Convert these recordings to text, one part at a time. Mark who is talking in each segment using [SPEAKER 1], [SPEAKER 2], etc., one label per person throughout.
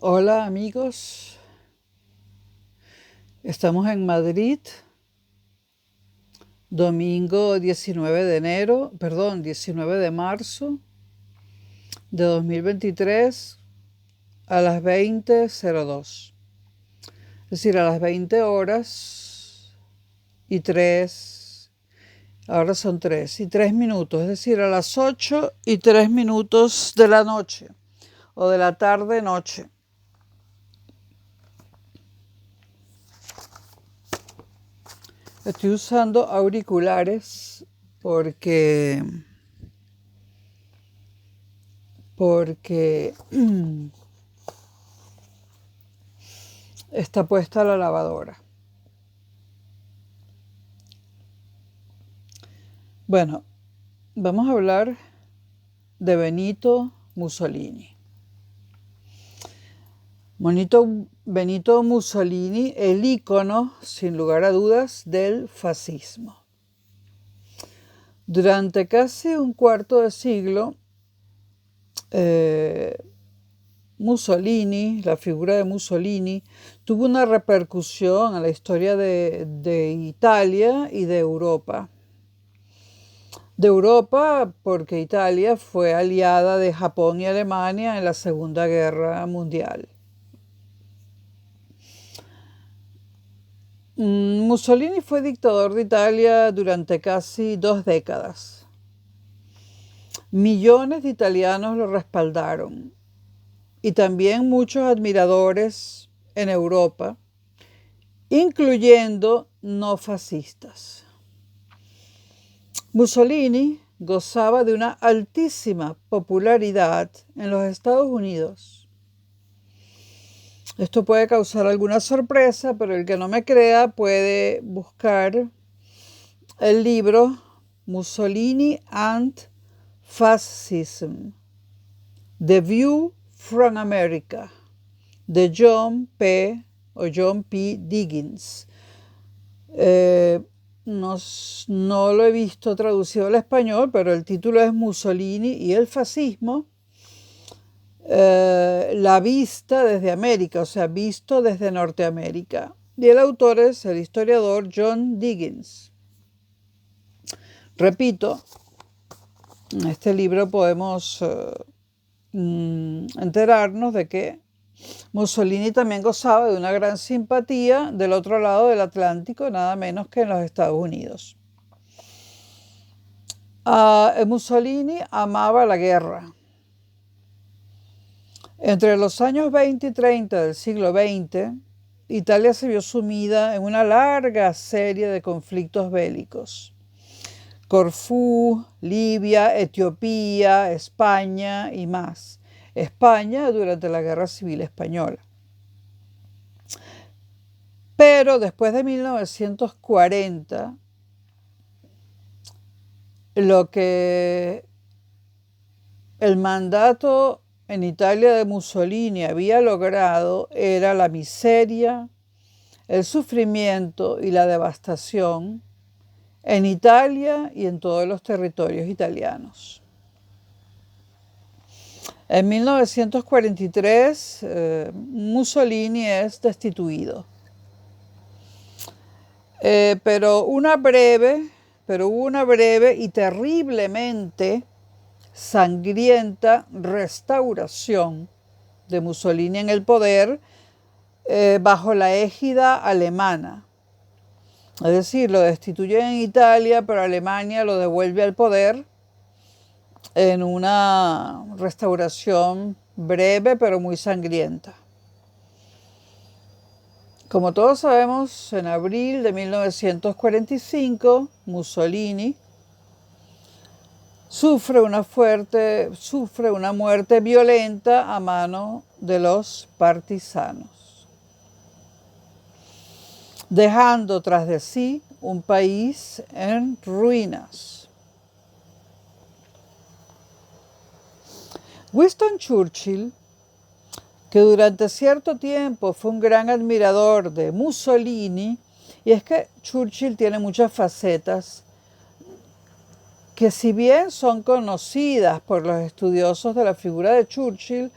[SPEAKER 1] Hola amigos, estamos en Madrid, domingo 19 de enero, perdón, 19 de marzo de 2023 a las 20:02, es decir, a las 20 horas y 3, ahora son 3 y 3 minutos, es decir, a las 8 y 3 minutos de la noche o de la tarde-noche. Estoy usando auriculares porque porque está puesta la lavadora. Bueno, vamos a hablar de Benito Mussolini. Benito Mussolini, el ícono, sin lugar a dudas, del fascismo. Durante casi un cuarto de siglo, Mussolini, la figura de Mussolini, tuvo una repercusión en la historia de Italia y de Europa. De Europa, porque Italia fue aliada de Japón y Alemania en la Segunda Guerra Mundial. Mussolini fue dictador de Italia durante casi 2 décadas. Millones de italianos lo respaldaron y también muchos admiradores en Europa, incluyendo no fascistas. Mussolini gozaba de una altísima popularidad en los Estados Unidos. Esto puede causar alguna sorpresa, pero el que no me crea puede buscar el libro Mussolini and Fascism, The View from America, de John P. Diggins. No lo he visto traducido al español, pero el título es Mussolini y el fascismo, la vista desde América, o sea, visto desde Norteamérica. Y el autor es el historiador John Diggins. Repito, en este libro podemos enterarnos de que Mussolini también gozaba de una gran simpatía del otro lado del Atlántico, nada menos que en los Estados Unidos. Mussolini amaba la guerra. Entre los años 20 y 30 del siglo XX, Italia se vio sumida en una larga serie de conflictos bélicos. Corfú, Libia, Etiopía, España y más. España durante la Guerra Civil Española. Pero después de 1940, lo que el mandato en Italia de Mussolini había logrado era la miseria, el sufrimiento y la devastación en Italia y en todos los territorios italianos. En 1943, Mussolini es destituido. Pero hubo una breve y terriblemente sangrienta restauración de Mussolini en el poder bajo la égida alemana. Es decir, lo destituyen en Italia, pero Alemania lo devuelve al poder en una restauración breve pero muy sangrienta. Como todos sabemos, en abril de 1945, Mussolini sufre una muerte violenta a mano de los partisanos, dejando tras de sí un país en ruinas. Winston Churchill, que durante cierto tiempo fue un gran admirador de Mussolini, y es que Churchill tiene muchas facetas que, si bien son conocidas por los estudiosos de la figura de Churchill,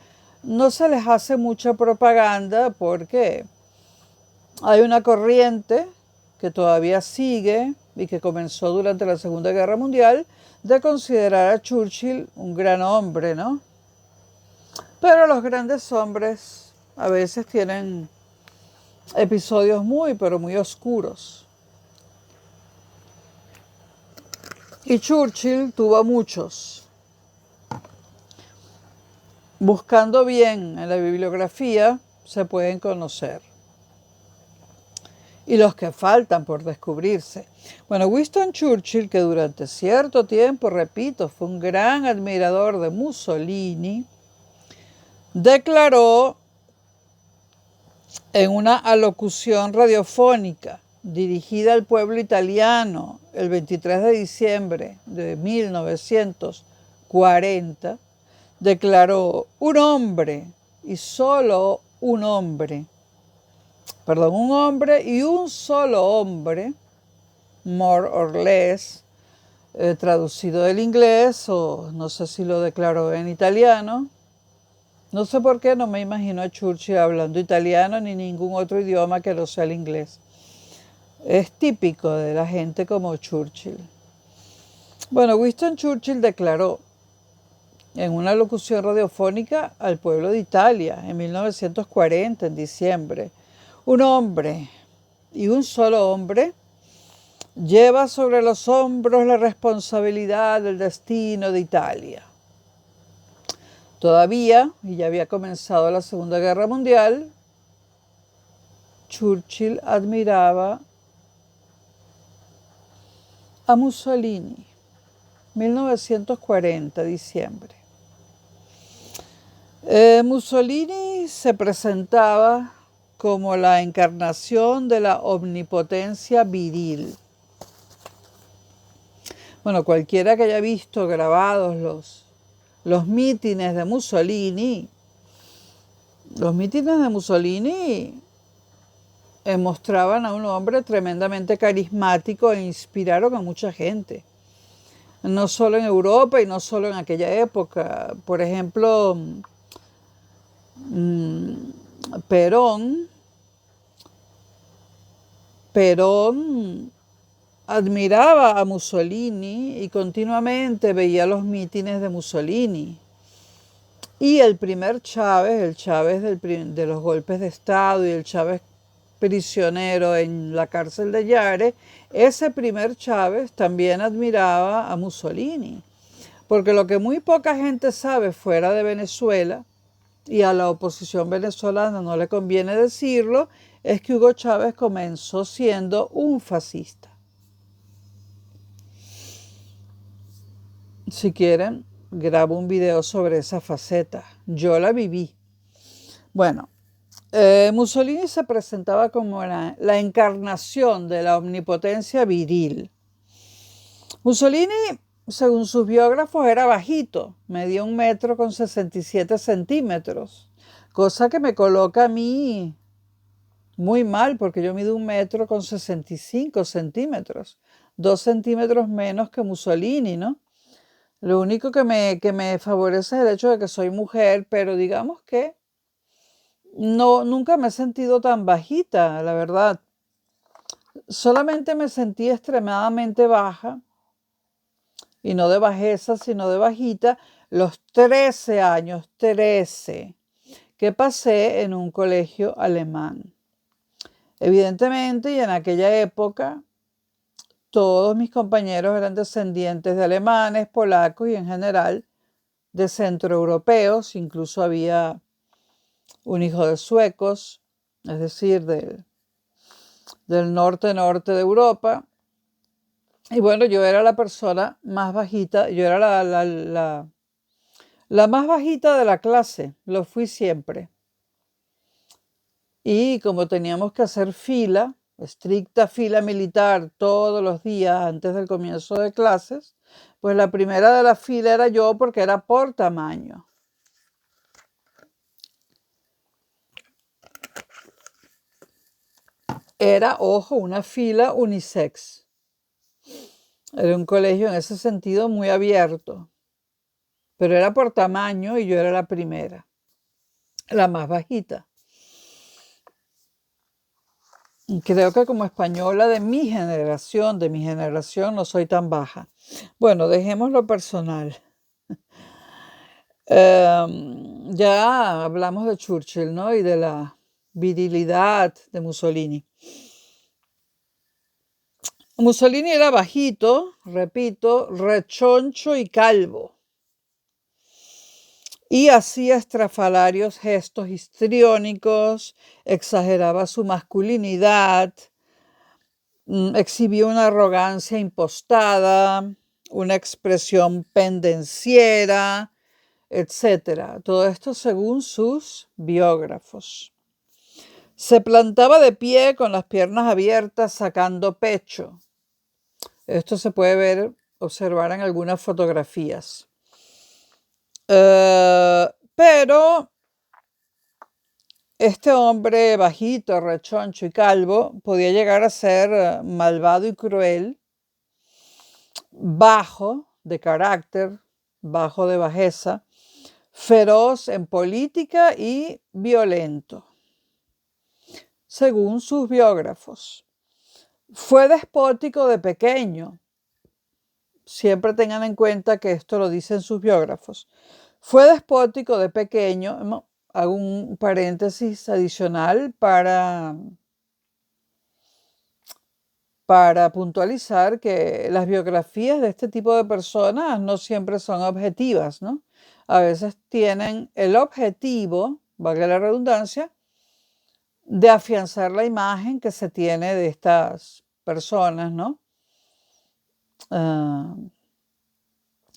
[SPEAKER 1] no se les hace mucha propaganda porque hay una corriente que todavía sigue y que comenzó durante la Segunda Guerra Mundial de considerar a Churchill un gran hombre, ¿no? Pero los grandes hombres a veces tienen episodios muy, pero muy oscuros. Y Churchill tuvo muchos. Buscando bien en la bibliografía se pueden conocer. Y los que faltan por descubrirse. Bueno, Winston Churchill, que durante cierto tiempo, repito, fue un gran admirador de Mussolini, declaró en una alocución radiofónica dirigida al pueblo italiano el 23 de diciembre de 1940, declaró: un hombre y solo un hombre, un hombre y un solo hombre, more or less, traducido del inglés, o no sé si lo declaró en italiano. No sé por qué no me imagino a Churchill hablando italiano ni ningún otro idioma que no sea el inglés. Es típico de la gente como Churchill. Bueno, Winston Churchill declaró en una locución radiofónica al pueblo de Italia en 1940, en diciembre: un hombre y un solo hombre lleva sobre los hombros la responsabilidad del destino de Italia. Todavía, y ya había comenzado la Segunda Guerra Mundial, Churchill admiraba a Mussolini. 1940, diciembre. Mussolini se presentaba como la encarnación de la omnipotencia viril. Bueno, cualquiera que haya visto grabados los mítines de Mussolini, mostraban a un hombre tremendamente carismático e inspiraron a mucha gente. No solo en Europa y no solo en aquella época. Por ejemplo, Perón admiraba a Mussolini y continuamente veía los mítines de Mussolini. Y el primer Chávez, el Chávez de los golpes de Estado y el Chávez prisionero en la cárcel de Yare, ese primer Chávez también admiraba a Mussolini. Porque lo que muy poca gente sabe fuera de Venezuela, y a la oposición venezolana no le conviene decirlo, es que Hugo Chávez comenzó siendo un fascista. Si quieren, grabo un video sobre esa faceta. Yo la viví. Bueno, Mussolini se presentaba como la encarnación de la omnipotencia viril. Mussolini, según sus biógrafos, era bajito, medía 1,67 m, cosa que me coloca a mí muy mal, porque yo mido 1,65 m, 2 centímetros menos que Mussolini, ¿no? Lo único que me favorece es el hecho de que soy mujer, pero digamos que nunca me he sentido tan bajita, la verdad. Solamente me sentí extremadamente baja, y no de bajeza, sino de bajita, los 13 años, que pasé en un colegio alemán. Evidentemente, y en aquella época, todos mis compañeros eran descendientes de alemanes, polacos y en general de centroeuropeos. Incluso había un hijo de suecos, es decir, del norte de Europa. Y bueno, yo era la persona más bajita, yo era la más bajita de la clase, lo fui siempre. Y como teníamos que hacer fila, estricta fila militar todos los días antes del comienzo de clases, pues la primera de la fila era yo porque era por tamaño. Era, ojo, una fila unisex. Era un colegio en ese sentido muy abierto, pero era por tamaño y yo era la primera. la más bajita. Creo que como española de mi generación, no soy tan baja. Bueno, dejemos lo personal. Ya hablamos de Churchill, ¿no? Y de la virilidad de Mussolini. Mussolini era bajito, repito, rechoncho y calvo. Y hacía estrafalarios gestos histriónicos, exageraba su masculinidad, exhibía una arrogancia impostada, una expresión pendenciera, etc. Todo esto según sus biógrafos. Se plantaba de pie con las piernas abiertas, sacando pecho. Esto se puede observar en algunas fotografías. Pero este hombre bajito, rechoncho y calvo podía llegar a ser malvado y cruel, bajo de carácter, bajo de bajeza, feroz en política y violento, según sus biógrafos. Fue despótico de pequeño. Siempre tengan en cuenta que esto lo dicen sus biógrafos. Fue despótico de pequeño. Hago un paréntesis adicional para puntualizar que las biografías de este tipo de personas no siempre son objetivas, ¿no? A veces tienen el objetivo, valga la redundancia, de afianzar la imagen que se tiene de estas personas, ¿no?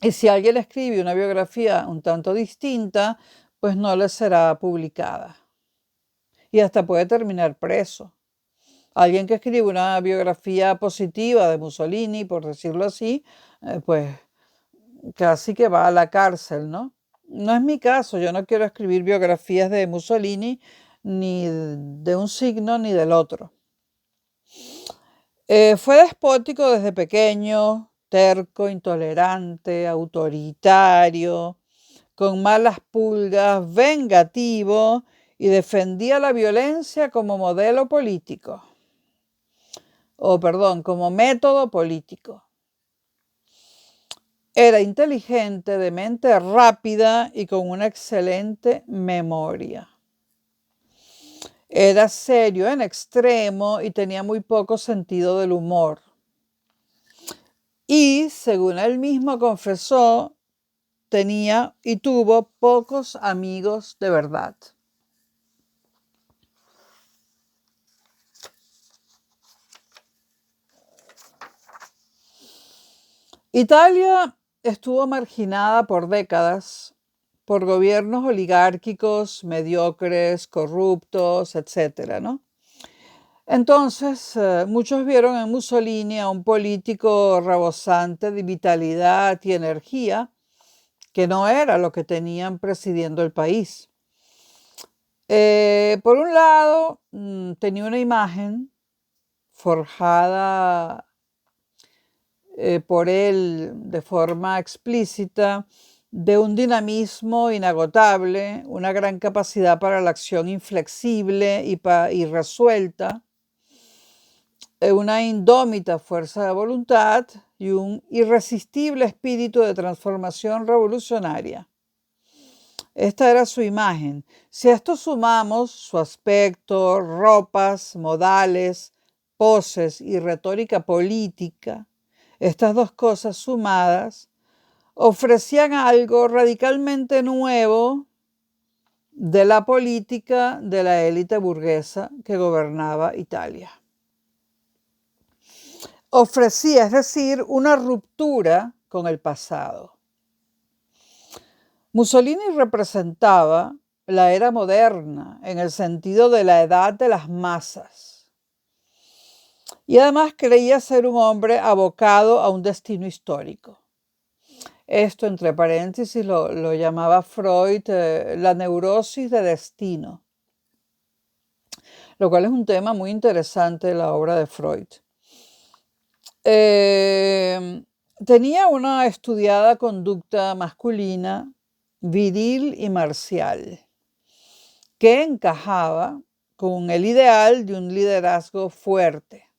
[SPEAKER 1] Y si alguien escribe una biografía un tanto distinta, pues no le será publicada. Y hasta puede terminar preso. Alguien que escribe una biografía positiva de Mussolini, por decirlo así, pues casi que va a la cárcel, ¿no? No es mi caso, yo no quiero escribir biografías de Mussolini, ni de un signo ni del otro. Fue despótico desde pequeño, terco, intolerante, autoritario, con malas pulgas, vengativo y defendía la violencia como modelo político. Como método político. Era inteligente, de mente rápida y con una excelente memoria. Era serio en extremo y tenía muy poco sentido del humor. Y, según él mismo confesó, tenía y tuvo pocos amigos de verdad. Italia estuvo marginada por décadas por gobiernos oligárquicos, mediocres, corruptos, etc., ¿no? Entonces, muchos vieron en Mussolini a un político rebosante de vitalidad y energía, que no era lo que tenían presidiendo el país. Por un lado, tenía una imagen forjada por él de forma explícita de un dinamismo inagotable, una gran capacidad para la acción inflexible y resuelta, una indómita fuerza de voluntad y un irresistible espíritu de transformación revolucionaria. Esta era su imagen. Si a esto sumamos su aspecto, ropas, modales, poses y retórica política, estas dos cosas sumadas ofrecían algo radicalmente nuevo de la política de la élite burguesa que gobernaba Italia. Ofrecía, es decir, una ruptura con el pasado. Mussolini representaba la era moderna en el sentido de la edad de las masas. Y además creía ser un hombre abocado a un destino histórico. Esto, entre paréntesis, lo llamaba Freud la neurosis de destino, lo cual es un tema muy interesante de la obra de Freud. Tenía una estudiada conducta masculina, viril y marcial. que encajaba con el ideal de un liderazgo fuerte.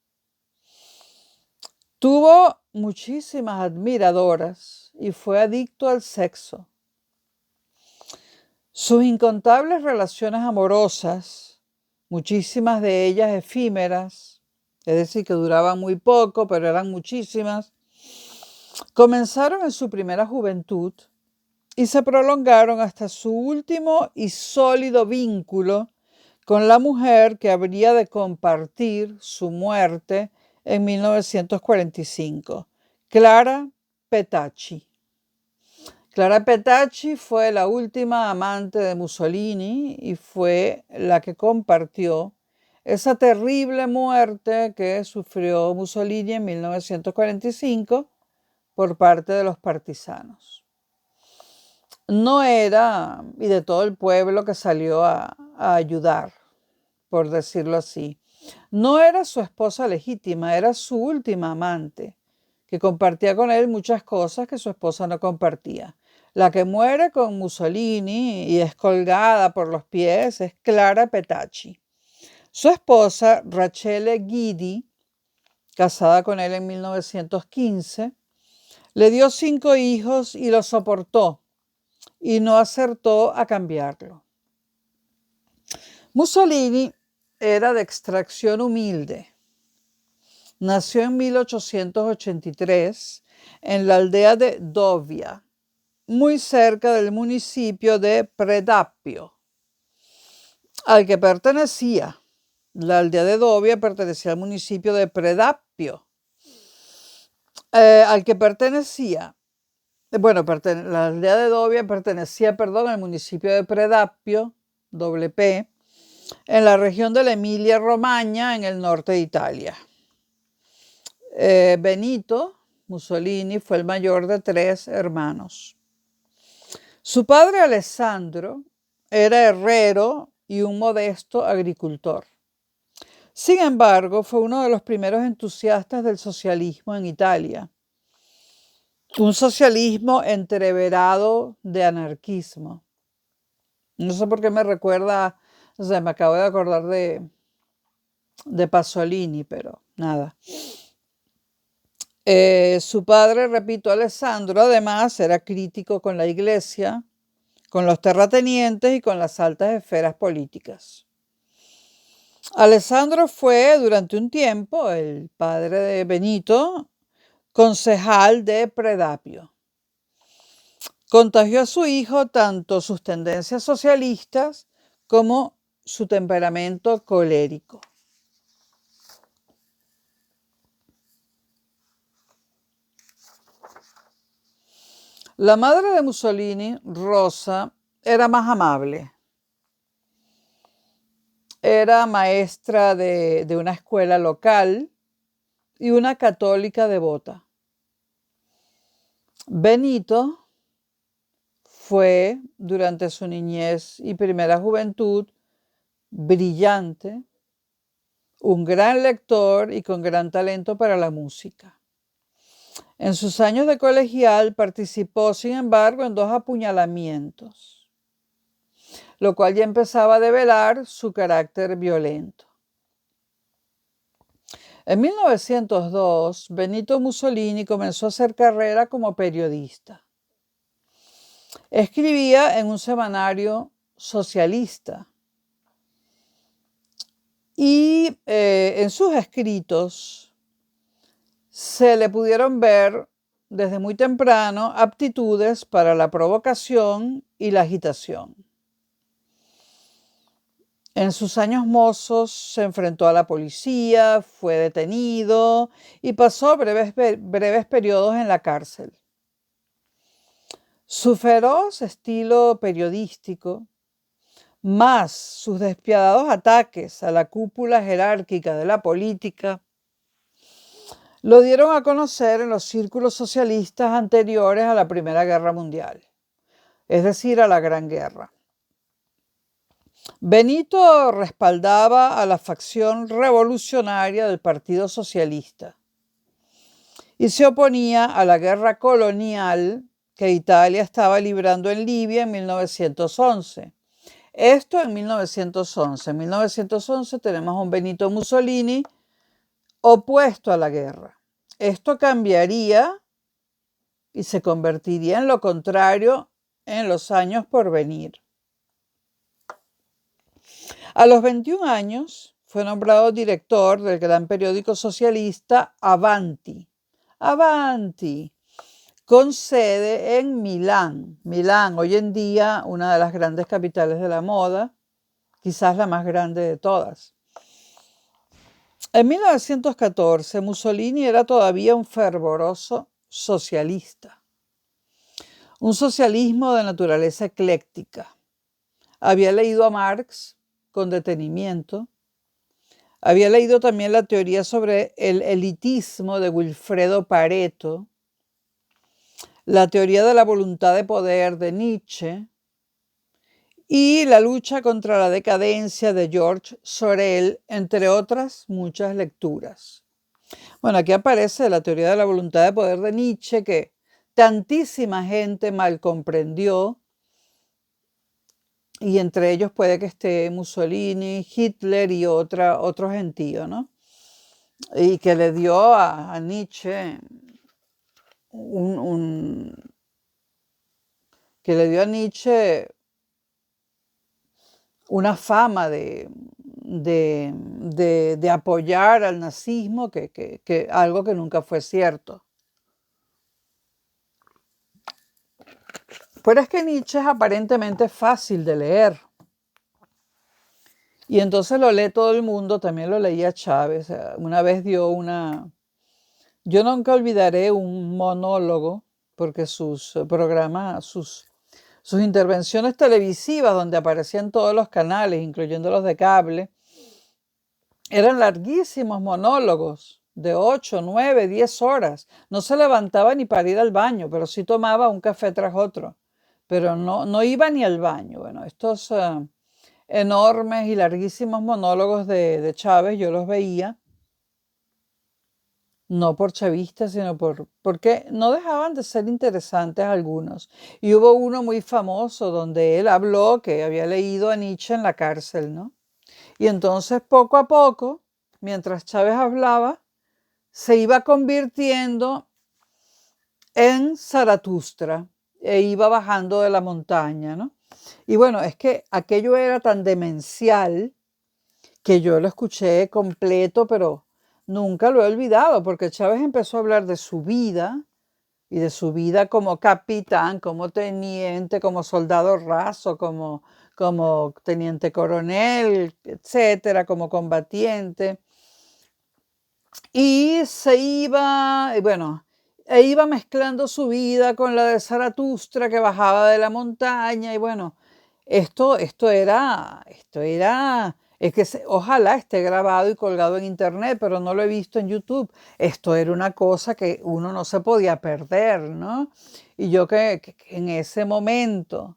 [SPEAKER 1] Tuvo muchísimas admiradoras y fue adicto al sexo. Sus incontables relaciones amorosas, muchísimas de ellas efímeras, es decir, que duraban muy poco, pero eran muchísimas, comenzaron en su primera juventud y se prolongaron hasta su último y sólido vínculo con la mujer que habría de compartir su muerte en 1945, Clara Petacci. Clara Petacci fue la última amante de Mussolini y fue la que compartió esa terrible muerte que sufrió Mussolini en 1945 por parte de los partisanos. No era, y de todo el pueblo que salió a ayudar, por decirlo así, no era su esposa legítima, era su última amante, que compartía con él muchas cosas que su esposa no compartía. La que muere con Mussolini y es colgada por los pies es Clara Petacci. Su esposa, Rachele Guidi, casada con él en 1915, le dio 5 hijos y lo soportó y no acertó a cambiarlo. Mussolini era de extracción humilde. Nació en 1883 en la aldea de Dovia, muy cerca del municipio de Predappio, al que pertenecía. La aldea de Dovia pertenecía al municipio de Predappio, al que pertenecía. La aldea de Dovia pertenecía, al municipio de Predappio, doble P, en la región de la Emilia-Romagna, en el norte de Italia. Benito Mussolini fue el mayor de 3 hermanos. Su padre Alessandro era herrero y un modesto agricultor. Sin embargo, fue uno de los primeros entusiastas del socialismo en Italia. Un socialismo entreverado de anarquismo. No sé por qué me recuerda, me acabo de acordar de Pasolini, pero nada. Su padre, repito, Alessandro, además era crítico con la iglesia, con los terratenientes y con las altas esferas políticas. Alessandro fue durante un tiempo, el padre de Benito, concejal de Predappio. Contagió a su hijo tanto sus tendencias socialistas como su temperamento colérico. La madre de Mussolini, Rosa, era más amable. Era maestra de una escuela local y una católica devota. Benito fue, durante su niñez y primera juventud, brillante, un gran lector y con gran talento para la música. En sus años de colegial participó, sin embargo, en 2 apuñalamientos, lo cual ya empezaba a develar su carácter violento. En 1902, Benito Mussolini comenzó a hacer carrera como periodista. Escribía en un semanario socialista y en sus escritos se le pudieron ver desde muy temprano aptitudes para la provocación y la agitación. En sus años mozos se enfrentó a la policía, fue detenido y pasó breves periodos en la cárcel. Su feroz estilo periodístico, más sus despiadados ataques a la cúpula jerárquica de la política, lo dieron a conocer en los círculos socialistas anteriores a la Primera Guerra Mundial, es decir, a la Gran Guerra. Benito respaldaba a la facción revolucionaria del Partido Socialista y se oponía a la guerra colonial que Italia estaba librando en Libia en 1911, Esto en 1911. En 1911 tenemos a un Benito Mussolini opuesto a la guerra. Esto cambiaría y se convertiría en lo contrario en los años por venir. A los 21 años fue nombrado director del gran periódico socialista Avanti. Avanti, con sede en Milán. Milán, hoy en día una de las grandes capitales de la moda, quizás la más grande de todas. En 1914, Mussolini era todavía un fervoroso socialista, un socialismo de naturaleza ecléctica. Había leído a Marx con detenimiento. Había leído también la teoría sobre el elitismo de Wilfredo Pareto, la teoría de la voluntad de poder de Nietzsche y la lucha contra la decadencia de George Sorel, entre otras muchas lecturas. Bueno, aquí aparece la teoría de la voluntad de poder de Nietzsche, que tantísima gente mal comprendió, y entre ellos puede que esté Mussolini, Hitler y otro gentío, ¿no? Y que le dio a Nietzsche que le dio a Nietzsche una fama de apoyar al nazismo, que algo que nunca fue cierto. Pero es que Nietzsche es aparentemente fácil de leer. Y entonces lo lee todo el mundo, también lo leía Chávez. Una vez dio una... Yo nunca olvidaré un monólogo, porque sus programas, sus intervenciones televisivas, donde aparecían todos los canales, incluyendo los de cable, eran larguísimos monólogos de 8, 9, 10 horas. No se levantaba ni para ir al baño, pero sí tomaba un café tras otro. Pero no iba ni al baño. Bueno, estos enormes y larguísimos monólogos de Chávez yo los veía, no por chavistas, sino porque no dejaban de ser interesantes algunos. Y hubo uno muy famoso donde él habló que había leído a Nietzsche en la cárcel, ¿no? Y entonces poco a poco, mientras Chávez hablaba, se iba convirtiendo en Zaratustra e iba bajando de la montaña, ¿no? Y bueno, es que aquello era tan demencial que yo lo escuché completo, pero nunca lo he olvidado, porque Chávez empezó a hablar de su vida y de su vida como capitán, como teniente, como soldado raso, como teniente coronel, etcétera, como combatiente. Y se iba, bueno, iba mezclando su vida con la de Zaratustra, que bajaba de la montaña. Y bueno, esto era, es que ojalá esté grabado y colgado en internet, pero no lo he visto en YouTube. Esto era una cosa que uno no se podía perder, ¿no? Y yo que en ese momento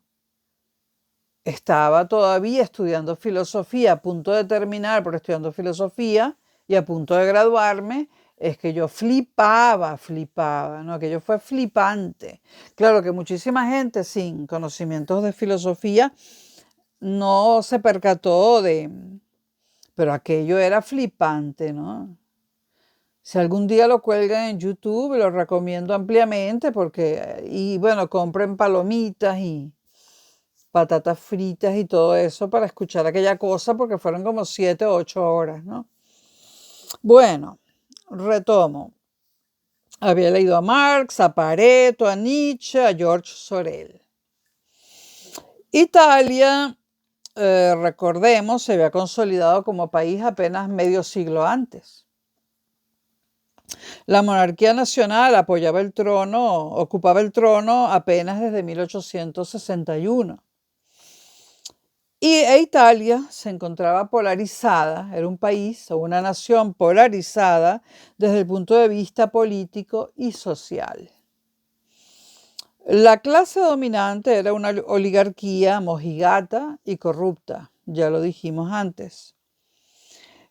[SPEAKER 1] estaba todavía estudiando filosofía, a punto de terminar, pero estudiando filosofía y a punto de graduarme, es que yo flipaba, ¿no? Aquello fue flipante. Claro que muchísima gente sin conocimientos de filosofía no se percató pero aquello era flipante, ¿no? Si algún día lo cuelgan en YouTube, lo recomiendo ampliamente porque, y bueno, compren palomitas y patatas fritas y todo eso para escuchar aquella cosa porque fueron como 7 o 8 horas, ¿no? Bueno, retomo. Había leído a Marx, a Pareto, a Nietzsche, a George Sorel. Italia, recordemos, se había consolidado como país apenas medio siglo antes. La monarquía nacional ocupaba el trono apenas desde 1861. E Italia se encontraba polarizada, era un país o una nación polarizada desde el punto de vista político y social. La clase dominante era una oligarquía mojigata y corrupta, ya lo dijimos antes.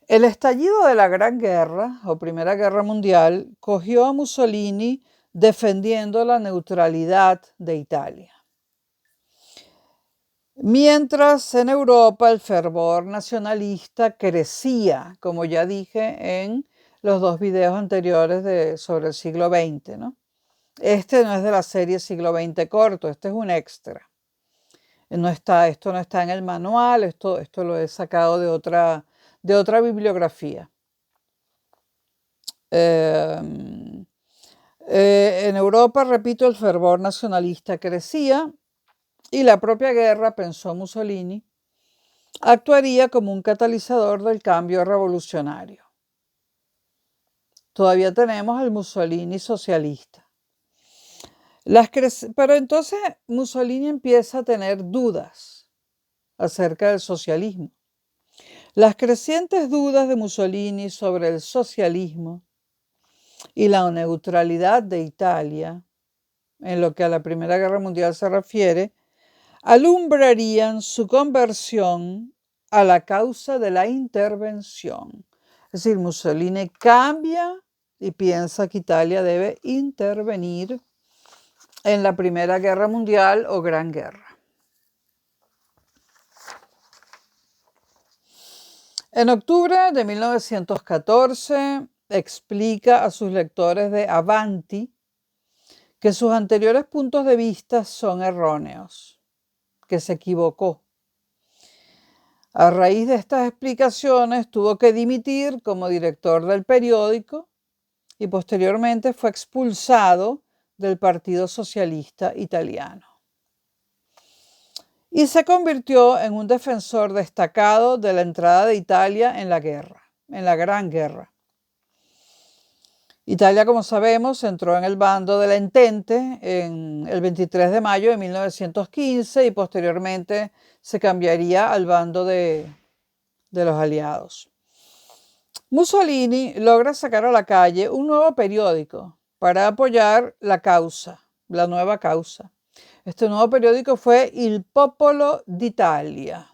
[SPEAKER 1] El estallido de la Gran Guerra o Primera Guerra Mundial cogió a Mussolini defendiendo la neutralidad de Italia. Mientras en Europa el fervor nacionalista crecía, como ya dije en los dos videos anteriores sobre el siglo XX, ¿no? Este no es de la serie siglo XX corto, este es un extra. Esto no está en el manual, esto lo he sacado de otra bibliografía. En Europa, repito, el fervor nacionalista crecía y la propia guerra, pensó Mussolini, actuaría como un catalizador del cambio revolucionario. Todavía tenemos al Mussolini socialista. Pero entonces Mussolini empieza a tener dudas acerca del socialismo. Las crecientes dudas de Mussolini sobre el socialismo y la neutralidad de Italia, en lo que a la Primera Guerra Mundial se refiere, alumbrarían su conversión a la causa de la intervención. Es decir, Mussolini cambia y piensa que Italia debe intervenir en la Primera Guerra Mundial o Gran Guerra. En octubre de 1914 explica a sus lectores de Avanti que sus anteriores puntos de vista son erróneos, que se equivocó. A raíz de estas explicaciones tuvo que dimitir como director del periódico y posteriormente fue expulsado del Partido Socialista Italiano. Y se convirtió en un defensor destacado de la entrada de Italia en la guerra, en la Gran Guerra. Italia, como sabemos, entró en el bando de la Entente en el 23 de mayo de 1915 y posteriormente se cambiaría al bando de los aliados. Mussolini logra sacar a la calle un nuevo periódico para apoyar la nueva causa. Este nuevo periódico fue Il Popolo d'Italia.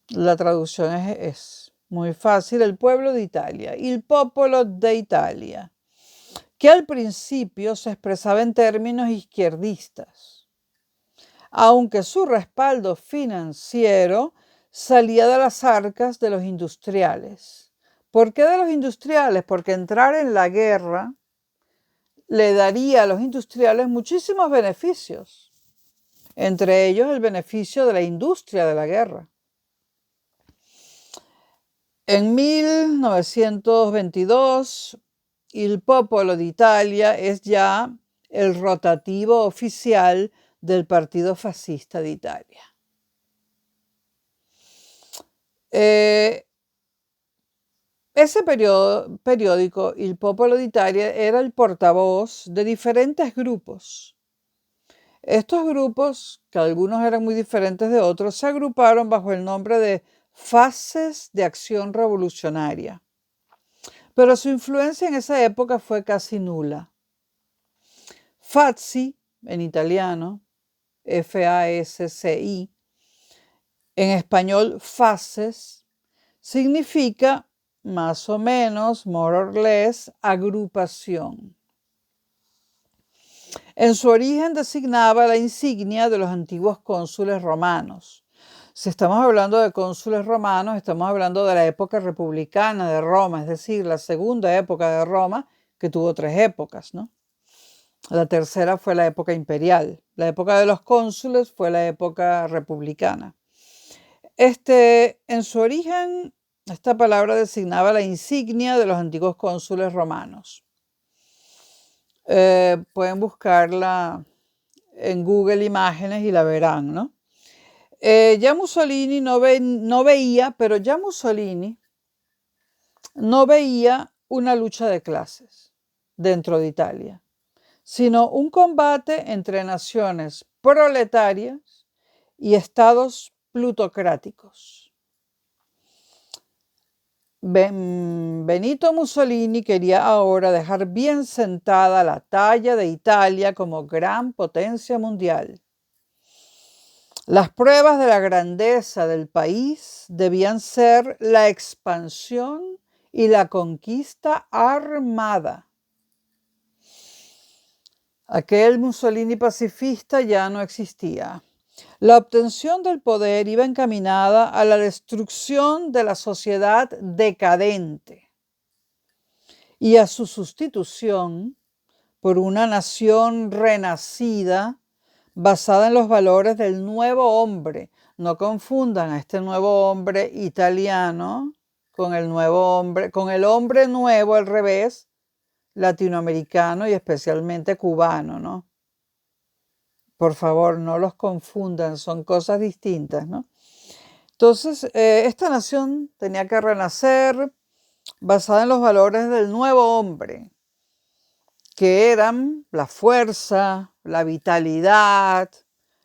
[SPEAKER 1] La traducción es muy fácil, el pueblo de Italia, Il Popolo d'Italia, que al principio se expresaba en términos izquierdistas, aunque su respaldo financiero salía de las arcas de los industriales. ¿Por qué de los industriales? Porque entrar en la guerra le daría a los industriales muchísimos beneficios, entre ellos el beneficio de la industria de la guerra. En 1922, Il Popolo d'Italia es ya el rotativo oficial del Partido Fascista de Italia. Ese periódico, Il Popolo d'Italia, era el portavoz de diferentes grupos. Estos grupos, que algunos eran muy diferentes de otros, se agruparon bajo el nombre de Fases de Acción Revolucionaria. Pero su influencia en esa época fue casi nula. Fazzi, en italiano, F-A-S-C-I, en español fases, significa más o menos, more or less, agrupación. En su origen designaba la insignia de los antiguos cónsules romanos. Si estamos hablando de cónsules romanos, estamos hablando de la época republicana de Roma, es decir, la segunda época de Roma, que tuvo 3 épocas, ¿no? La tercera fue la época imperial. La época de los cónsules fue la época republicana. En su origen, esta palabra designaba la insignia de los antiguos cónsules romanos. Pueden buscarla en Google Imágenes y la verán, ¿no? Ya Mussolini no veía una lucha de clases dentro de Italia, sino un combate entre naciones proletarias y estados plutocráticos. Benito Mussolini quería ahora dejar bien sentada la talla de Italia como gran potencia mundial. Las pruebas de la grandeza del país debían ser la expansión y la conquista armada. Aquel Mussolini pacifista ya no existía. La obtención del poder iba encaminada a la destrucción de la sociedad decadente y a su sustitución por una nación renacida basada en los valores del nuevo hombre. No confundan a este nuevo hombre italiano con el hombre nuevo al revés, latinoamericano y especialmente cubano, ¿no? Por favor, no los confundan, son cosas distintas, ¿no? Entonces, esta nación tenía que renacer basada en los valores del nuevo hombre, que eran la fuerza, la vitalidad,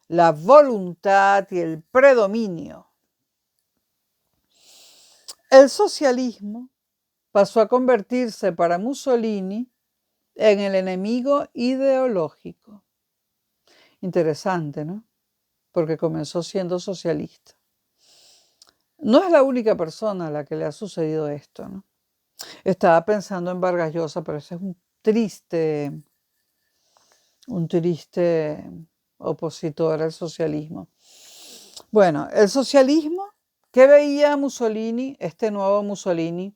[SPEAKER 1] la voluntad y el predominio. El socialismo pasó a convertirse para Mussolini en el enemigo ideológico. Interesante, ¿no? Porque comenzó siendo socialista. No es la única persona a la que le ha sucedido esto, ¿no? Estaba pensando en Vargas Llosa, pero ese es un triste opositor al socialismo. Bueno, el socialismo, ¿qué veía Mussolini, este nuevo Mussolini,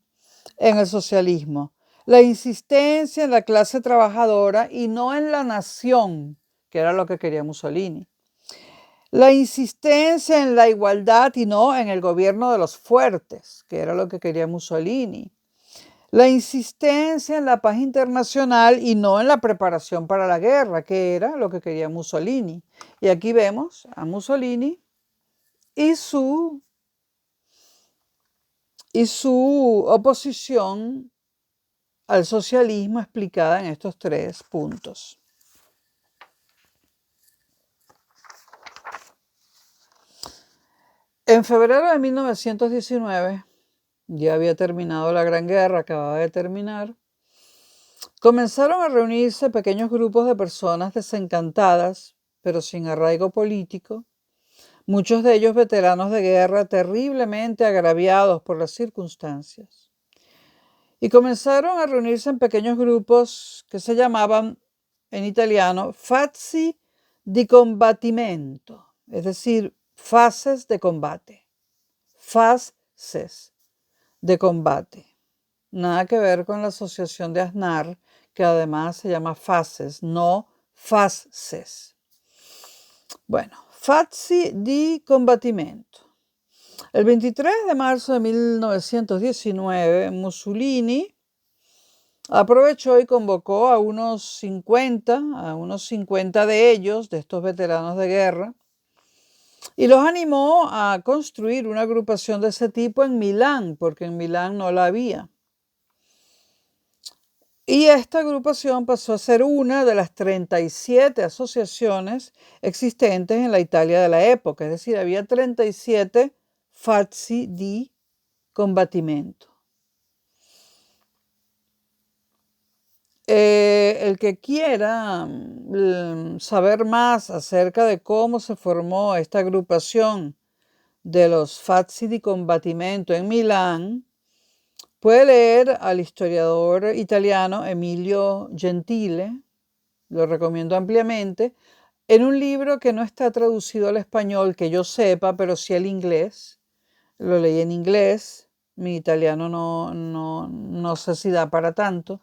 [SPEAKER 1] en el socialismo? La insistencia en la clase trabajadora y no en la nación, que era lo que quería Mussolini. La insistencia en la igualdad y no en el gobierno de los fuertes, que era lo que quería Mussolini. La insistencia en la paz internacional y no en la preparación para la guerra, que era lo que quería Mussolini. Y aquí vemos a Mussolini y su oposición al socialismo explicada en estos 3 puntos. En febrero de 1919, ya había terminado la Gran Guerra, acababa de terminar, comenzaron a reunirse pequeños grupos de personas desencantadas, pero sin arraigo político, muchos de ellos veteranos de guerra terriblemente agraviados por las circunstancias. Y comenzaron a reunirse en pequeños grupos que se llamaban en italiano fazi di combattimento, es decir, fases de combate. Fases de combate. Nada que ver con la asociación de Aznar, que además se llama fases, no fases. Bueno, fazi di combattimento. El 23 de marzo de 1919, Mussolini aprovechó y convocó a unos 50 de ellos, de estos veteranos de guerra, y los animó a construir una agrupación de ese tipo en Milán, porque en Milán no la había. Y esta agrupación pasó a ser una de las 37 asociaciones existentes en la Italia de la época, es decir, había 37 fazi di combattimento. El que quiera saber más acerca de cómo se formó esta agrupación de los fazi di combattimento en Milán, puede leer al historiador italiano Emilio Gentile, lo recomiendo ampliamente, en un libro que no está traducido al español, que yo sepa, pero sí al inglés. Lo leí en inglés, mi italiano no sé si da para tanto.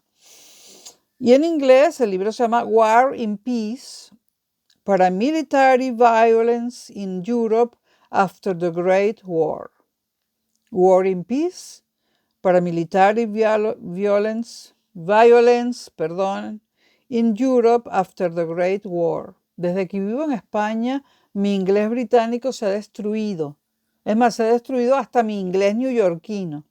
[SPEAKER 1] Y en inglés el libro se llama War and Peace, Paramilitary Violence in Europe After the Great War. War and Peace, Paramilitary Violence, in Europe After the Great War. Desde que vivo en España, mi inglés británico se ha destruido. Es más, se ha destruido hasta mi inglés neoyorquino.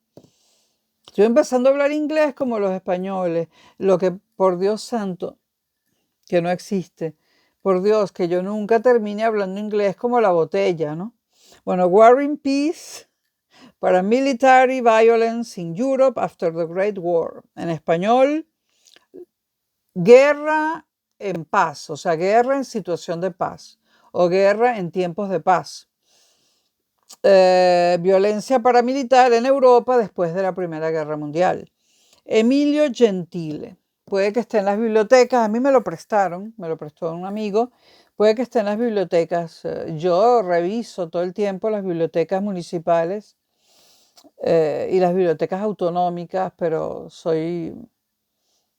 [SPEAKER 1] Estoy empezando a hablar inglés como los españoles, lo que, por Dios santo, que no existe. Por Dios, que yo nunca termine hablando inglés como la botella, ¿no? Bueno, War and Peace, Paramilitary Violence in Europe After the Great War. En español, guerra en paz, o sea, guerra en situación de paz, o guerra en tiempos de paz. Violencia paramilitar en Europa después de la Primera Guerra Mundial. Emilio Gentile. Puede que esté en las bibliotecas, a mí me lo prestó un amigo, puede que esté en las bibliotecas. Yo reviso todo el tiempo las bibliotecas municipales y las bibliotecas autonómicas, pero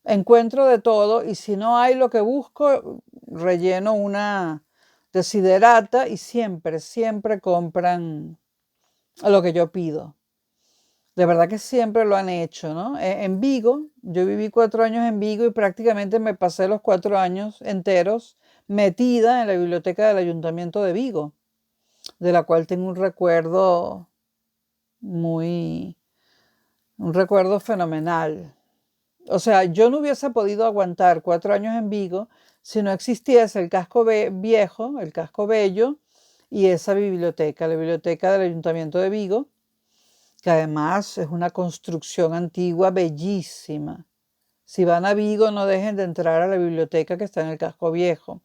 [SPEAKER 1] encuentro de todo y si no hay lo que busco, relleno una desiderata y siempre compran lo que yo pido. De verdad que siempre lo han hecho, ¿no? En Vigo, yo viví 4 años en Vigo y prácticamente me pasé los 4 años enteros metida en la biblioteca del Ayuntamiento de Vigo, de la cual tengo muy, un recuerdo fenomenal. O sea, yo no hubiese podido aguantar 4 años en Vigo si no existiese el casco viejo, el casco bello, y esa biblioteca, la biblioteca del Ayuntamiento de Vigo, que además es una construcción antigua bellísima. Si van a Vigo, no dejen de entrar a la biblioteca que está en el casco viejo.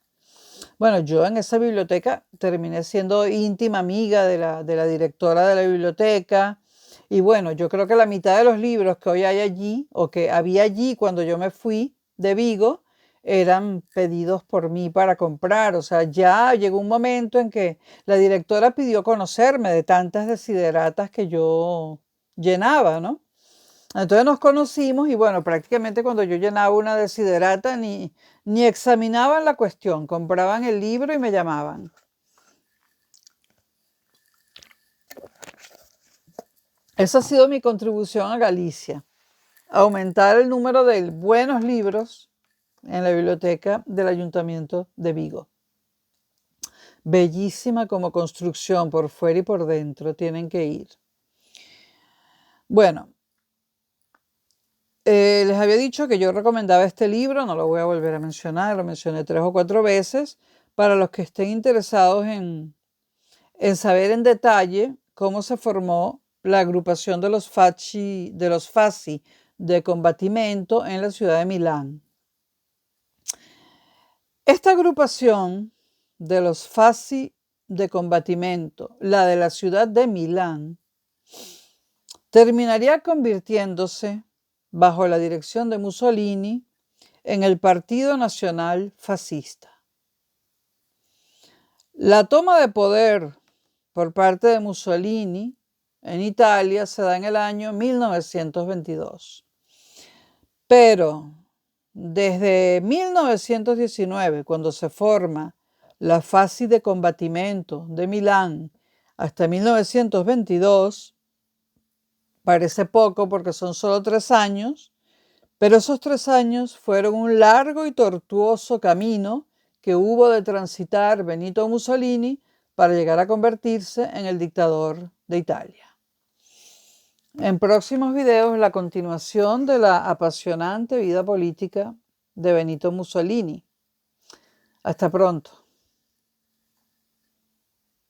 [SPEAKER 1] Bueno, yo en esa biblioteca terminé siendo íntima amiga de la directora de la biblioteca. Y bueno, yo creo que la mitad de los libros que hoy hay allí, o que había allí cuando yo me fui de Vigo, eran pedidos por mí para comprar. O sea, ya llegó un momento en que la directora pidió conocerme de tantas desideratas que yo llenaba, ¿no? Entonces nos conocimos y bueno, prácticamente cuando yo llenaba una desiderata ni examinaban la cuestión, compraban el libro y me llamaban. Esa ha sido mi contribución a Galicia, aumentar el número de buenos libros en la biblioteca del Ayuntamiento de Vigo. Bellísima como construcción por fuera y por dentro, tienen que ir. Bueno, les había dicho que yo recomendaba este libro, no lo voy a volver a mencionar, lo mencioné 3 o 4 veces, para los que estén interesados en saber en detalle cómo se formó la agrupación de los Fasci de combattimento en la ciudad de Milán. Esta agrupación de los Fasci de combattimento, la de la ciudad de Milán, terminaría convirtiéndose, bajo la dirección de Mussolini, en el Partido Nacional Fascista. La toma de poder por parte de Mussolini en Italia se da en el año 1922. Pero desde 1919, cuando se forma la Fasci de combattimento de Milán, hasta 1922, parece poco porque son solo 3 años, pero esos 3 años fueron un largo y tortuoso camino que hubo de transitar Benito Mussolini para llegar a convertirse en el dictador de Italia. En próximos videos, la continuación de la apasionante vida política de Benito Mussolini. Hasta pronto.